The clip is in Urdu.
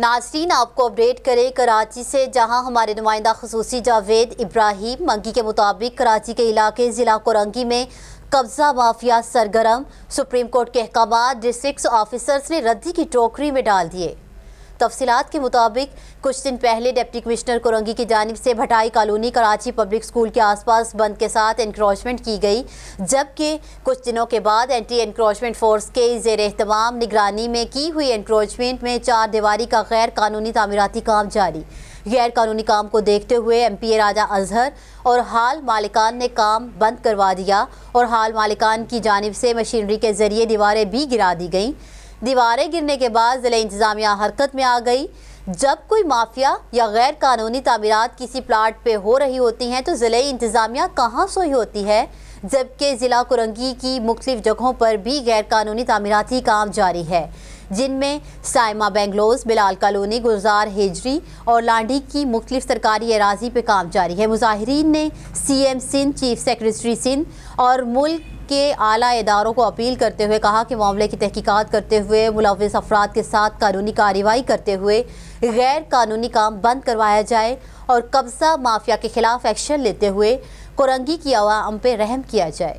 ناظرین آپ کو اپڈیٹ کریں کراچی سے، جہاں ہمارے نمائندہ خصوصی جاوید ابراہیم منگی کے مطابق کراچی کے علاقے ضلع کرنگی میں قبضہ مافیا سرگرم، سپریم کورٹ کے احکامات ڈسٹرکٹ آفیسرز نے ردی کی ٹوکری میں ڈال دیے۔ تفصیلات کے مطابق کچھ دن پہلے ڈپٹی کمشنر کرنگی کی جانب سے Bhittai colony Karachi public school کے آس پاس بند کے ساتھ انکروچمنٹ کی گئی، جبکہ کچھ دنوں کے بعد اینٹی انکروچمنٹ فورس کے زیر اہتمام نگرانی میں کی ہوئی انکروچمنٹ میں 4 دیواری کا غیر قانونی تعمیراتی کام جاری۔ غیر قانونی کام کو دیکھتے ہوئے ایم پی اے راجہ اظہر اور ہال مالکان نے کام بند کروا دیا اور ہال مالکان کی جانب سے مشینری کے ذریعے دیواریں بھی گرا دی گئیں۔ دیواریں گرنے کے بعد ضلع انتظامیہ حرکت میں آ گئی۔ جب کوئی مافیا یا غیر قانونی تعمیرات کسی پلاٹ پہ ہو رہی ہوتی ہیں تو ضلع انتظامیہ کہاں سوئی ہوتی ہے، جبکہ ضلع کرنگی کی مختلف جگہوں پر بھی غیر قانونی تعمیراتی کام جاری ہے، جن میں سائمہ بنگلوز، بلال کالونی، گلزار ہیجری اور لانڈی کی مختلف سرکاری اراضی پہ کام جاری ہے۔ مظاہرین نے C M Sindh, chief secretary Sindh اور ملک کے اعلیٰ اداروں کو اپیل کرتے ہوئے کہا کہ معاملے کی تحقیقات کرتے ہوئے ملوث افراد کے ساتھ قانونی کارروائی کرتے ہوئے غیر قانونی کام بند کروایا جائے اور قبضہ مافیا کے خلاف ایکشن لیتے ہوئے کرنگی کی عوام پہ رحم کیا جائے۔